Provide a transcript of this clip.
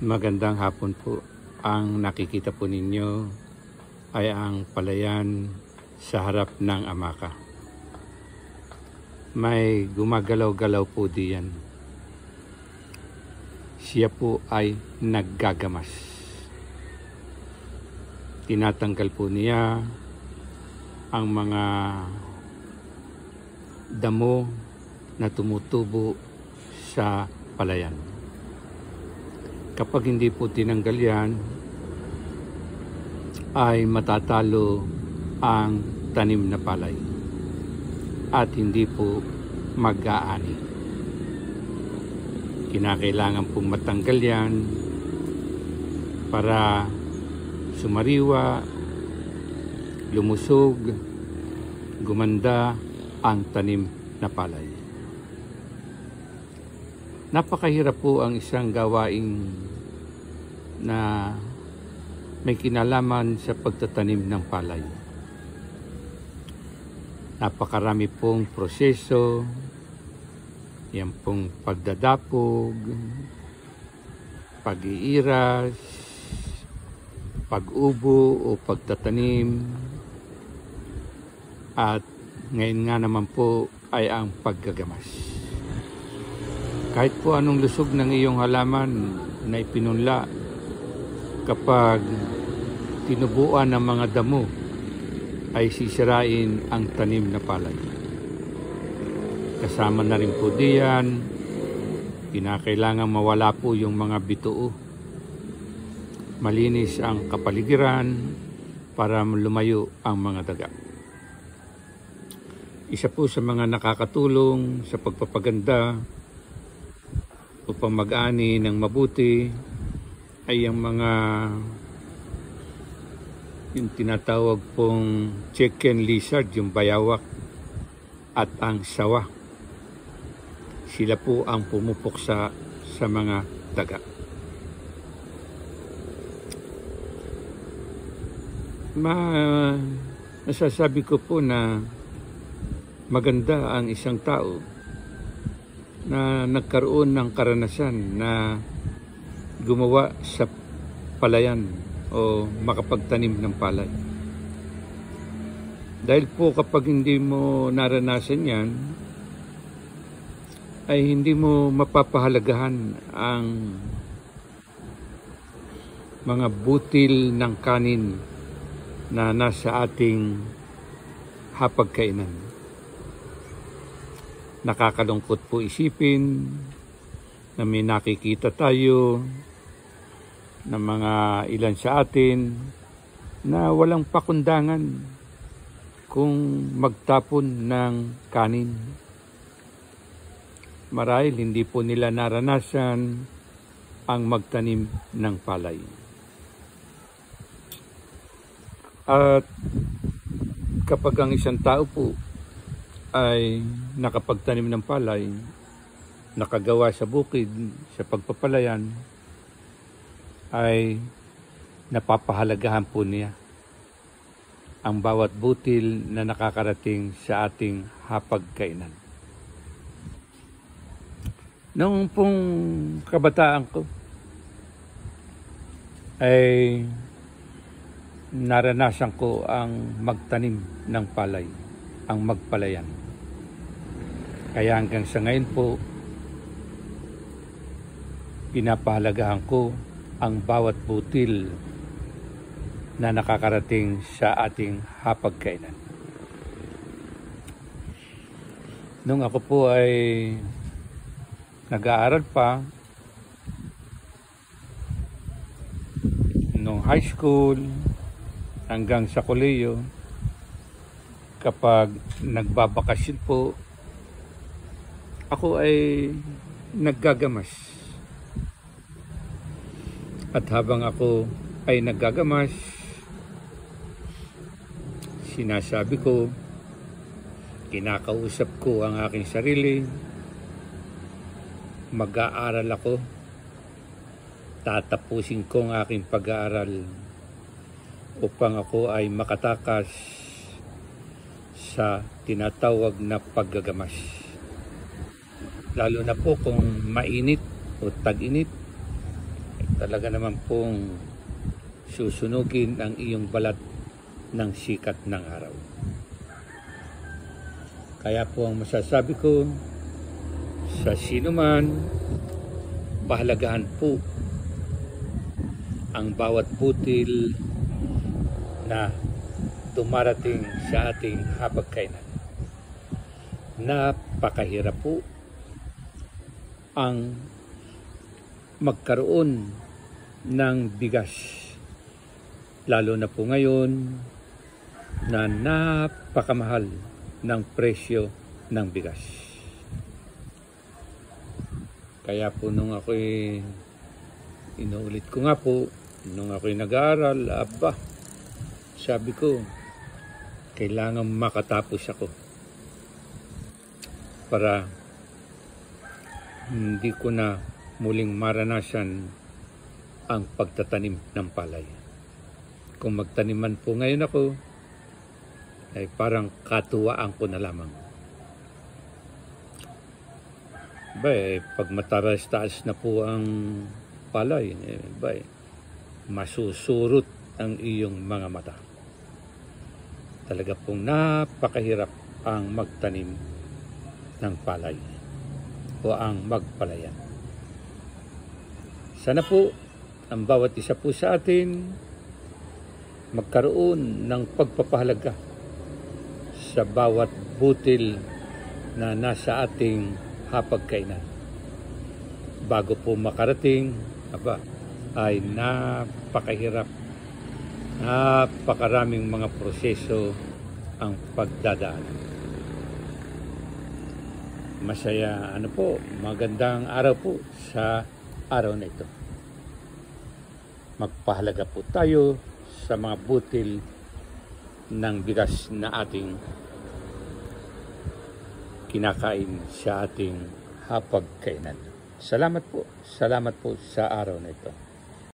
Magandang hapon po. Ang nakikita po ninyo ay ang palayan sa harap ng amaka. May gumagalaw-galaw po diyan. Siya po ay naggagamas. Tinatanggal po niya ang mga damo na tumutubo sa palayan. Kapag hindi po tinanggal yan, ay matatalo ang tanim na palay at hindi po mag-aani. Kinakailangan pong matanggal yan para sumariwa, lumusog, gumanda ang tanim na palay. Napakahirap po ang isang gawaing na may kinalaman sa pagtatanim ng palay. Napakarami pong proseso, yan pong pagdadapog, pag-iiras, pag-ubo o pagtatanim, at ngayon nga naman po ay ang paggagamas. Kahit po anong lusog ng iyong halaman na ipinunla, kapag tinubuan ng mga damo, ay sisirain ang tanim na palay. Kasama na rin po diyan, kinakailangan mawala po yung mga bituo. Malinis ang kapaligiran para lumayo ang mga daga. Isa po sa mga nakakatulong sa pagpapaganda upang mag-ani ng mabuti ay ang mga yung tinatawag pong chicken lizard, yung bayawak at ang sawa. Sila po ang pumupuksa sa mga daga. Nasasabi ko po na maganda ang isang tao na nagkaroon ng karanasan na gumawa sa palayan o makapagtanim ng palay. Dahil po kapag hindi mo naranasan yan, ay hindi mo mapapahalagahan ang mga butil ng kanin na nasa ating hapagkainan. Nakakalungkot po isipin na may nakikita tayo na mga ilan sa atin na walang pakundangan kung magtapon ng kanin. Marahil hindi po nila naranasan ang magtanim ng palay. At kapag ang isang tao po ay nakapagtanim ng palay, nakagawa sa bukid, sa pagpapalayan, ay napapahalagahan po niya ang bawat butil na nakakarating sa ating hapagkainan. Noong pong kabataan ko, ay naranasan ko ang magtanim ng palay, ang magpalayan. Kaya hanggang sa ngayon po, pinapahalagahan ko ang bawat butil na nakakarating sa ating hapagkainan. Nung ako po ay nag-aaral pa, nung high school hanggang sa kolehiyo, kapag nagbabakasyon po, ako ay naggagamas. At habang ako ay naggagamas, sinasabi ko, kinakausap ko ang aking sarili, mag-aaral ako, tatapusin ko ang aking pag-aaral upang ako ay makatakas sa tinatawag na paggagamas. Lalo na po kung mainit o tag-init, talaga naman pong susunugin ang iyong balat ng sikat ng araw. Kaya po ang masasabi ko sa sino man, pahalagahan po ang bawat butil na dumarating sa ating hapagkainan. Napakahirap po ang magkaroon ng bigas, lalo na po ngayon na napakamahal ng presyo ng bigas. Kaya po nung ako'y inuulit ko nga po, nung ako'y nag-aaral, sabi ko, kailangan makatapos ako para hindi ko na muling maranasan ang pagtatanim ng palay. Kung magtaniman po ngayon ako, ay parang katuwaan ko na lamang. Pag mataas-taas na po ang palay, masusurot ang iyong mga mata. Talaga pong napakahirap ang magtanim ng palay o ang magpalayan. Sana po ang bawat isa po sa atin magkaroon ng pagpapahalaga sa bawat butil na nasa ating hapagkainan. Bago po makarating, ay napakahirap, napakaraming mga proseso ang pagdadaanan. Masaya, magandang araw po sa araw na ito. Magpahalaga po tayo sa mga butil ng bigas na ating kinakain sa ating hapagkainan. Salamat po sa araw na ito.